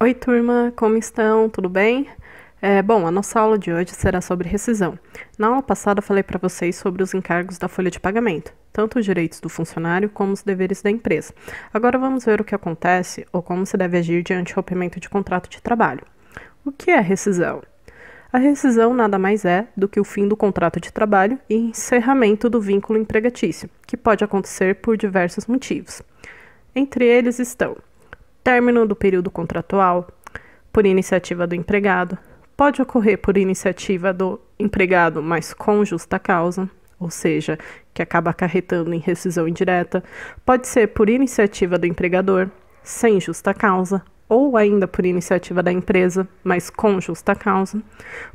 Oi, turma, como estão? Tudo bem? Bom, a nossa aula de hoje será sobre rescisão. Na aula passada, falei para vocês sobre os encargos da folha de pagamento, tanto os direitos do funcionário como os deveres da empresa. Agora vamos ver o que acontece ou como se deve agir diante do rompimento de contrato de trabalho. O que é rescisão? A rescisão nada mais é do que o fim do contrato de trabalho e encerramento do vínculo empregatício, que pode acontecer por diversos motivos. Entre eles estão término do período contratual, por iniciativa do empregado, pode ocorrer por iniciativa do empregado, mas com justa causa, ou seja, que acaba acarretando em rescisão indireta, pode ser por iniciativa do empregador, sem justa causa, ou ainda por iniciativa da empresa, mas com justa causa,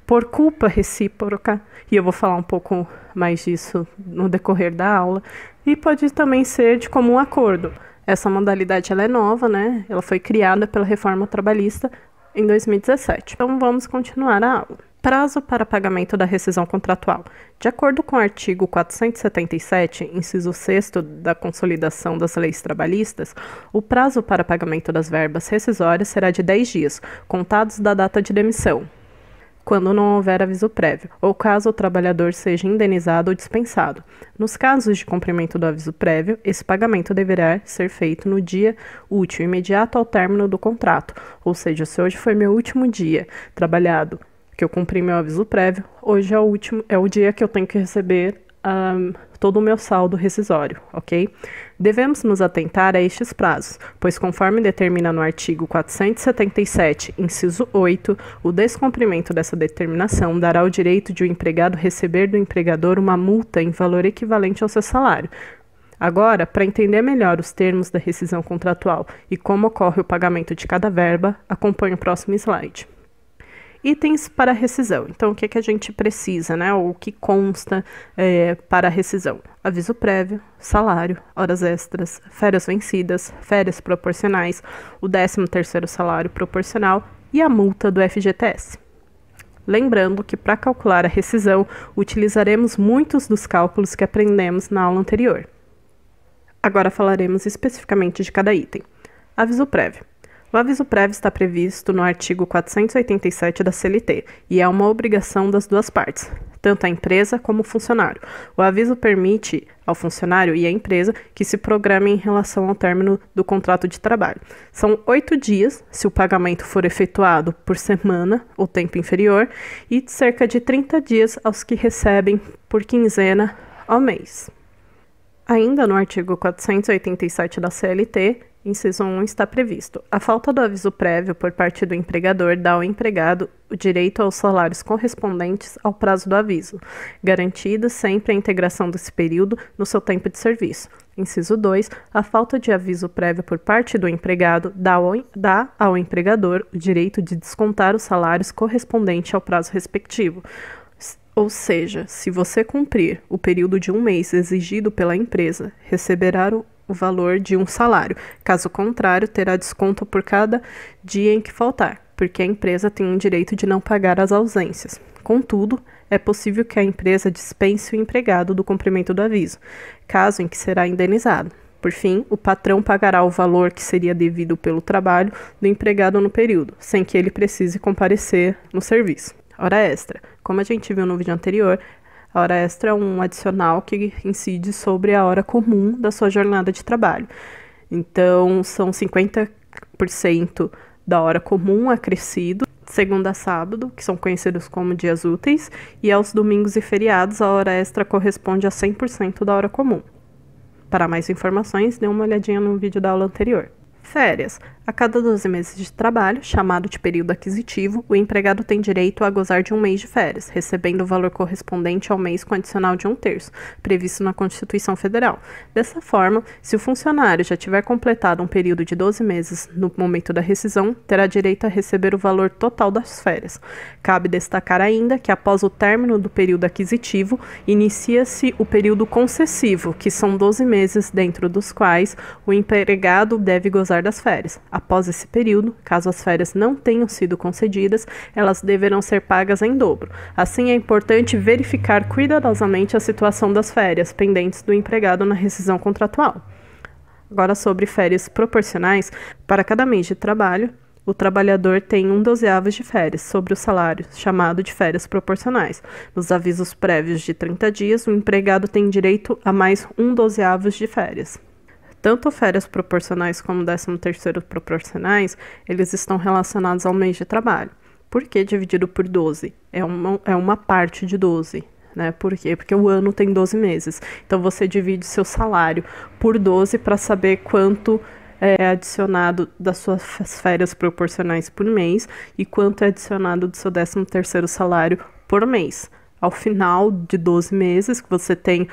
por culpa recíproca, e eu vou falar um pouco mais disso no decorrer da aula, e pode também ser de comum acordo. Essa modalidade ela é nova, né? Ela foi criada pela reforma trabalhista em 2017. Então vamos continuar a aula. Prazo para pagamento da rescisão contratual. De acordo com o artigo 477, inciso 6º da Consolidação das Leis Trabalhistas, o prazo para pagamento das verbas rescisórias será de 10 dias, contados da data de demissão, quando não houver aviso prévio, ou caso o trabalhador seja indenizado ou dispensado. Nos casos de cumprimento do aviso prévio, esse pagamento deverá ser feito no dia útil imediato ao término do contrato, ou seja, se hoje foi meu último dia trabalhado, que eu cumpri meu aviso prévio, hoje é o dia que eu tenho que receber todo o meu saldo rescisório, ok? Devemos nos atentar a estes prazos, pois conforme determina no artigo 477, inciso 8, o descumprimento dessa determinação dará o direito de o empregado receber do empregador uma multa em valor equivalente ao seu salário. Agora, para entender melhor os termos da rescisão contratual e como ocorre o pagamento de cada verba, acompanhe o próximo slide. Itens para rescisão. Então, o que a gente precisa, né? Ou o que consta para a rescisão? Aviso prévio, salário, horas extras, férias vencidas, férias proporcionais, o 13º salário proporcional e a multa do FGTS. Lembrando que para calcular a rescisão, utilizaremos muitos dos cálculos que aprendemos na aula anterior. Agora falaremos especificamente de cada item. Aviso prévio. O aviso prévio está previsto no artigo 487 da CLT e é uma obrigação das duas partes, tanto a empresa como o funcionário. O aviso permite ao funcionário e à empresa que se programem em relação ao término do contrato de trabalho. São 8 dias, se o pagamento for efetuado por semana ou tempo inferior, e cerca de 30 dias aos que recebem por quinzena ao mês. Ainda no artigo 487 da CLT, inciso 1 está previsto: a falta do aviso prévio por parte do empregador dá ao empregado o direito aos salários correspondentes ao prazo do aviso, garantida sempre a integração desse período no seu tempo de serviço. Inciso 2, a falta de aviso prévio por parte do empregado dá ao empregador o direito de descontar os salários correspondentes ao prazo respectivo. Ou seja, se você cumprir o período de um mês exigido pela empresa, receberá o valor de um salário. Caso contrário, terá desconto por cada dia em que faltar, porque a empresa tem o direito de não pagar as ausências. Contudo, é possível que a empresa dispense o empregado do cumprimento do aviso, caso em que será indenizado. Por fim, o patrão pagará o valor que seria devido pelo trabalho do empregado no período, sem que ele precise comparecer no serviço. Hora extra. Como a gente viu no vídeo anterior, a hora extra é um adicional que incide sobre a hora comum da sua jornada de trabalho. Então, são 50% da hora comum acrescido, segunda a sábado, que são conhecidos como dias úteis, e aos domingos e feriados, a hora extra corresponde a 100% da hora comum. Para mais informações, dê uma olhadinha no vídeo da aula anterior. Férias. A cada 12 meses de trabalho, chamado de período aquisitivo, o empregado tem direito a gozar de um mês de férias, recebendo o valor correspondente ao mês com adicional de 1/3, previsto na Constituição Federal. Dessa forma, se o funcionário já tiver completado um período de 12 meses no momento da rescisão, terá direito a receber o valor total das férias. Cabe destacar ainda que após o término do período aquisitivo, inicia-se o período concessivo, que são 12 meses, dentro dos quais o empregado deve gozar das férias. Após esse período, caso as férias não tenham sido concedidas, elas deverão ser pagas em dobro. Assim, é importante verificar cuidadosamente a situação das férias pendentes do empregado na rescisão contratual. Agora, sobre férias proporcionais, para cada mês de trabalho, o trabalhador tem 1/12 de férias sobre o salário, chamado de férias proporcionais. Nos avisos prévios de 30 dias, o empregado tem direito a mais 1/12 de férias. Tanto férias proporcionais como 13º proporcionais, eles estão relacionados ao mês de trabalho. Por que dividido por 12? É uma parte de 12. Né? Por quê? Porque o ano tem 12 meses. Então, você divide seu salário por 12 para saber quanto é adicionado das suas férias proporcionais por mês e quanto é adicionado do seu 13º salário por mês. Ao final de 12 meses, que você tem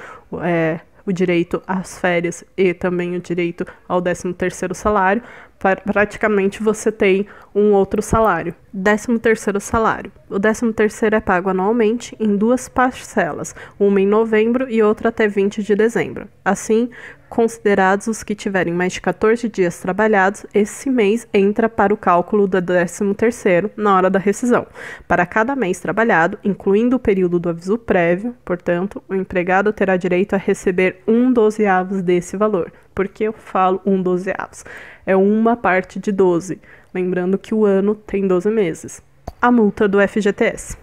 o direito às férias e também o direito ao 13º salário, praticamente você tem um outro salário. 13º salário. O 13º é pago anualmente em 2 parcelas, uma em novembro e outra até 20 de dezembro. Assim, considerados os que tiverem mais de 14 dias trabalhados, esse mês entra para o cálculo do 13º na hora da rescisão. Para cada mês trabalhado, incluindo o período do aviso prévio, portanto, o empregado terá direito a receber 1/12 desse valor. Por que eu falo 1/12? É uma parte de 12, lembrando que o ano tem 12 meses. A multa do FGTS.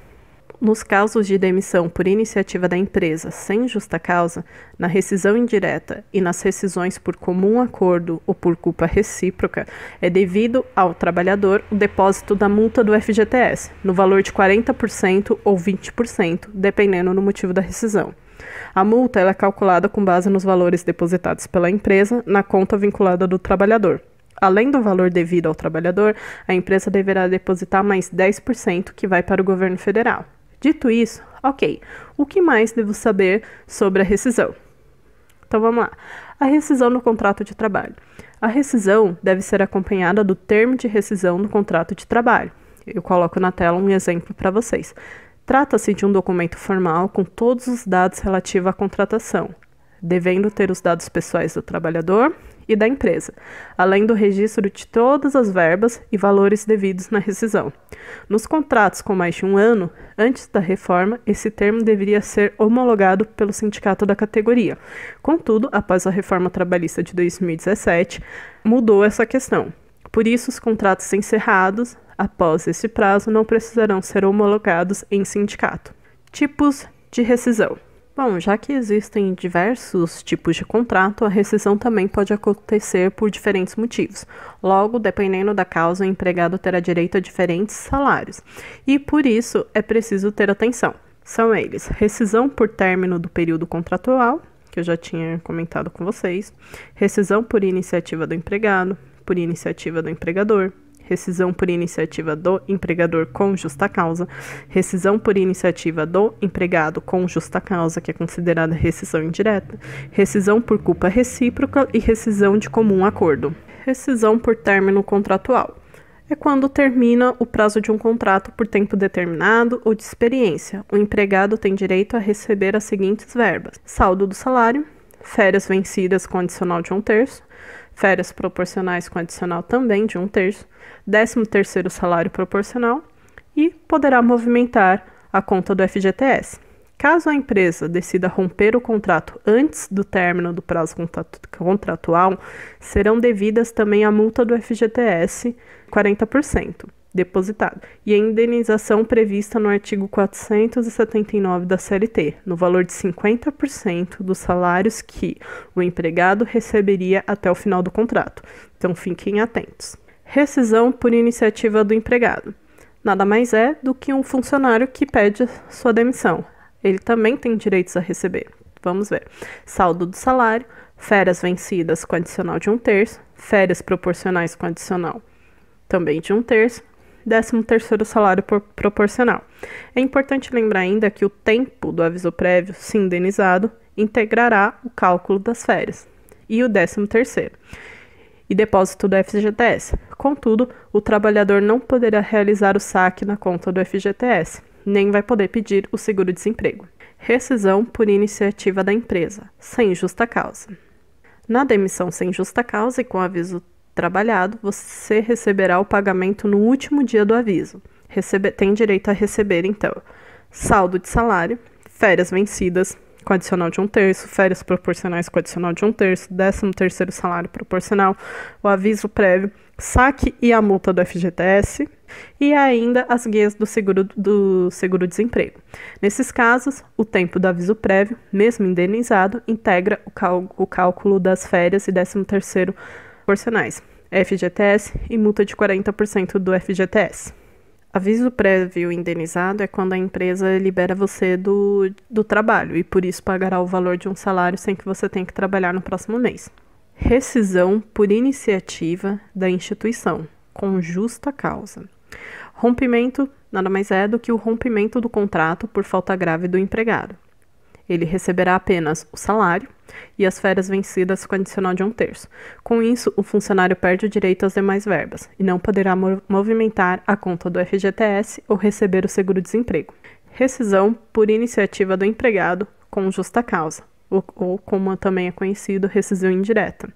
Nos casos de demissão por iniciativa da empresa sem justa causa, na rescisão indireta e nas rescisões por comum acordo ou por culpa recíproca, é devido ao trabalhador o depósito da multa do FGTS, no valor de 40% ou 20%, dependendo do motivo da rescisão. A multa é calculada com base nos valores depositados pela empresa na conta vinculada do trabalhador. Além do valor devido ao trabalhador, a empresa deverá depositar mais 10% que vai para o governo federal. Dito isso, ok, o que mais devo saber sobre a rescisão? Então vamos lá. A rescisão no contrato de trabalho. A rescisão deve ser acompanhada do termo de rescisão do contrato de trabalho. Eu coloco na tela um exemplo para vocês. Trata-se de um documento formal com todos os dados relativos à contratação, devendo ter os dados pessoais do trabalhador e da empresa, além do registro de todas as verbas e valores devidos na rescisão. Nos contratos com mais de um ano, antes da reforma, esse termo deveria ser homologado pelo sindicato da categoria. Contudo, após a reforma trabalhista de 2017, mudou essa questão. Por isso, os contratos encerrados após esse prazo não precisarão ser homologados em sindicato. Tipos de rescisão. Bom, já que existem diversos tipos de contrato, a rescisão também pode acontecer por diferentes motivos. Logo, dependendo da causa, o empregado terá direito a diferentes salários. E por isso é preciso ter atenção. São eles: rescisão por término do período contratual, que eu já tinha comentado com vocês, rescisão por iniciativa do empregado, por iniciativa do empregador, rescisão por iniciativa do empregador com justa causa, rescisão por iniciativa do empregado com justa causa, que é considerada rescisão indireta, rescisão por culpa recíproca e rescisão de comum acordo. Rescisão por término contratual. É quando termina o prazo de um contrato por tempo determinado ou de experiência. O empregado tem direito a receber as seguintes verbas: saldo do salário, férias vencidas com adicional de 1/3, férias proporcionais com adicional também de 1/3, 13º salário proporcional e poderá movimentar a conta do FGTS. Caso a empresa decida romper o contrato antes do término do prazo contratual, serão devidas também a multa do FGTS 40% depositado e a indenização prevista no artigo 479 da CLT, no valor de 50% dos salários que o empregado receberia até o final do contrato. Então, fiquem atentos. Rescisão por iniciativa do empregado. Nada mais é do que um funcionário que pede sua demissão. Ele também tem direitos a receber. Vamos ver. Saldo do salário, férias vencidas com adicional de 1/3, férias proporcionais com adicional também de 1/3, 13º salário proporcional. É importante lembrar ainda que o tempo do aviso prévio, se indenizado, integrará o cálculo das férias e o 13º e depósito do FGTS. Contudo, o trabalhador não poderá realizar o saque na conta do FGTS, nem vai poder pedir o seguro-desemprego. Rescisão por iniciativa da empresa, sem justa causa. Na demissão sem justa causa e com aviso trabalhado, você receberá o pagamento no último dia do aviso. Tem direito a receber, então, saldo de salário, férias vencidas com adicional de 1/3, férias proporcionais com adicional de 1/3, 13º salário proporcional, o aviso prévio, saque e a multa do FGTS e ainda as guias do seguro-desemprego. Nesses casos, o tempo do aviso prévio, mesmo indenizado, integra o cálculo das férias e 13º proporcionais, FGTS e multa de 40% do FGTS. Aviso prévio indenizado é quando a empresa libera você do trabalho e por isso pagará o valor de um salário sem que você tenha que trabalhar no próximo mês. Rescisão por iniciativa da instituição, com justa causa. Rompimento nada mais é do que o rompimento do contrato por falta grave do empregado. Ele receberá apenas o salário e as férias vencidas com adicional de 1/3. Com isso, o funcionário perde o direito às demais verbas e não poderá movimentar a conta do FGTS ou receber o seguro-desemprego. Rescisão por iniciativa do empregado com justa causa, ou como também é conhecido, rescisão indireta.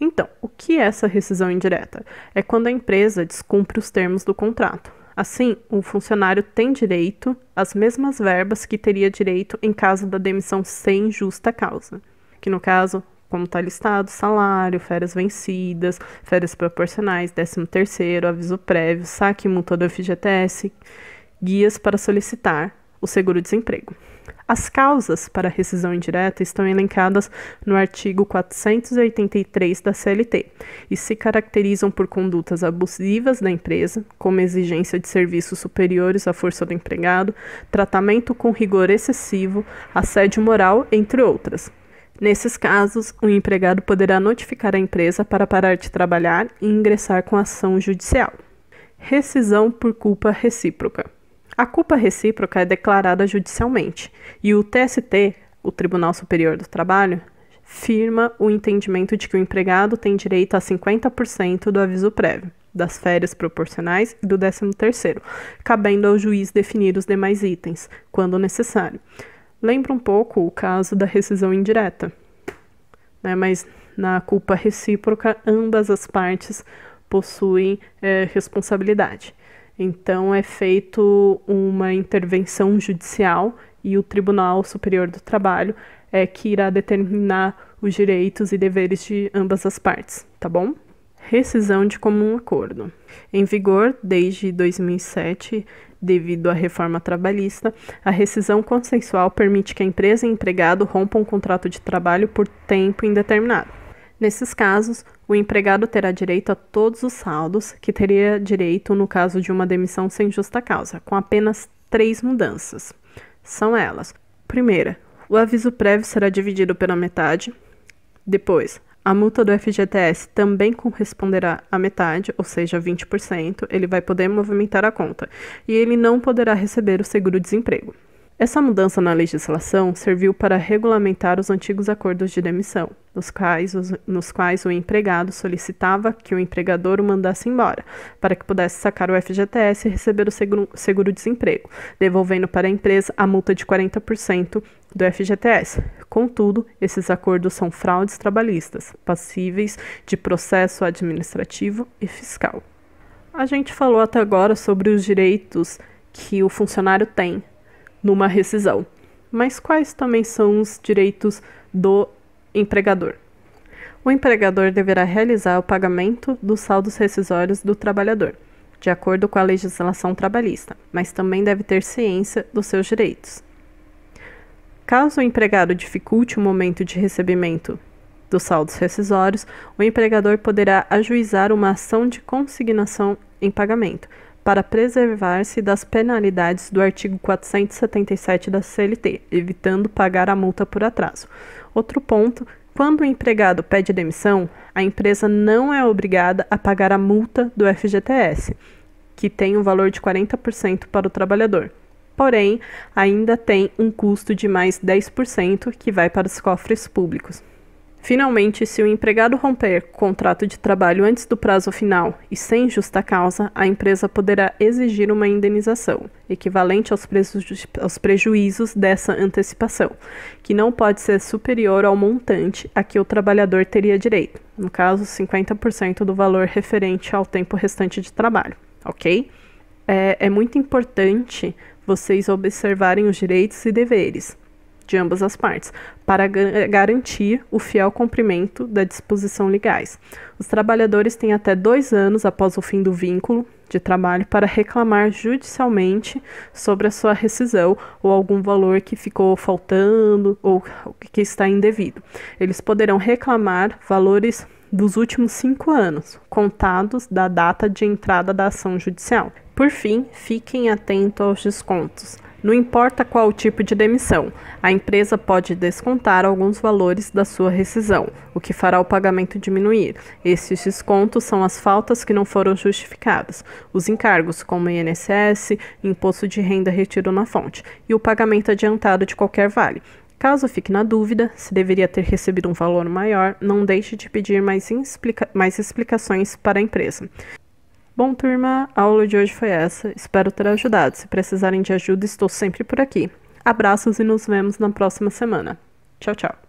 Então, o que é essa rescisão indireta? É quando a empresa descumpre os termos do contrato. Assim, o funcionário tem direito às mesmas verbas que teria direito em caso da demissão sem justa causa, que no caso, como está listado, salário, férias vencidas, férias proporcionais, 13º, aviso prévio, saque e multa do FGTS, guias para solicitar o seguro-desemprego. As causas para a rescisão indireta estão elencadas no artigo 483 da CLT e se caracterizam por condutas abusivas da empresa, como exigência de serviços superiores à força do empregado, tratamento com rigor excessivo, assédio moral, entre outras. Nesses casos, o empregado poderá notificar a empresa para parar de trabalhar e ingressar com ação judicial. Rescisão por culpa recíproca. A culpa recíproca é declarada judicialmente e o TST, o Tribunal Superior do Trabalho, firma o entendimento de que o empregado tem direito a 50% do aviso prévio, das férias proporcionais e do 13º, cabendo ao juiz definir os demais itens, quando necessário. Lembra um pouco o caso da rescisão indireta, né? Mas na culpa recíproca, ambas as partes possuem responsabilidade. Então, é feito uma intervenção judicial e o Tribunal Superior do Trabalho é que irá determinar os direitos e deveres de ambas as partes, tá bom? Rescisão de comum acordo. Em vigor desde 2007, devido à reforma trabalhista, a rescisão consensual permite que a empresa e o empregado rompam um contrato de trabalho por tempo indeterminado. Nesses casos, o empregado terá direito a todos os saldos que teria direito no caso de uma demissão sem justa causa, com apenas 3 mudanças. São elas: primeira, o aviso prévio será dividido pela metade. Depois, a multa do FGTS também corresponderá à metade, ou seja, 20%. Ele vai poder movimentar a conta e ele não poderá receber o seguro-desemprego. Essa mudança na legislação serviu para regulamentar os antigos acordos de demissão, nos quais o empregado solicitava que o empregador o mandasse embora, para que pudesse sacar o FGTS e receber o seguro-desemprego, devolvendo para a empresa a multa de 40% do FGTS. Contudo, esses acordos são fraudes trabalhistas, passíveis de processo administrativo e fiscal. A gente falou até agora sobre os direitos que o funcionário tem numa rescisão. Mas quais também são os direitos do empregador? O empregador deverá realizar o pagamento dos saldos rescisórios do trabalhador, de acordo com a legislação trabalhista, mas também deve ter ciência dos seus direitos. Caso o empregado dificulte o momento de recebimento dos saldos rescisórios, o empregador poderá ajuizar uma ação de consignação em pagamento, para preservar-se das penalidades do artigo 477 da CLT, evitando pagar a multa por atraso. Outro ponto: quando o empregado pede demissão, a empresa não é obrigada a pagar a multa do FGTS, que tem um valor de 40% para o trabalhador. Porém, ainda tem um custo de mais 10% que vai para os cofres públicos. Finalmente, se o empregado romper contrato de trabalho antes do prazo final e sem justa causa, a empresa poderá exigir uma indenização, equivalente aos prejuízos dessa antecipação, que não pode ser superior ao montante a que o trabalhador teria direito, no caso, 50% do valor referente ao tempo restante de trabalho, ok? É muito importante vocês observarem os direitos e deveres. de ambas as partes, para garantir o fiel cumprimento da disposição legais. Os trabalhadores têm até 2 anos após o fim do vínculo de trabalho para reclamar judicialmente sobre a sua rescisão ou algum valor que ficou faltando ou que está indevido. Eles poderão reclamar valores dos últimos 5 anos, contados da data de entrada da ação judicial. Por fim, fiquem atentos aos descontos. Não importa qual o tipo de demissão, a empresa pode descontar alguns valores da sua rescisão, o que fará o pagamento diminuir. Esses descontos são as faltas que não foram justificadas, os encargos como INSS, imposto de renda retiro na fonte e o pagamento adiantado de qualquer vale. Caso fique na dúvida se deveria ter recebido um valor maior, não deixe de pedir mais explicações para a empresa. Bom, turma, a aula de hoje foi essa. Espero ter ajudado. Se precisarem de ajuda, estou sempre por aqui. Abraços e nos vemos na próxima semana. Tchau, tchau.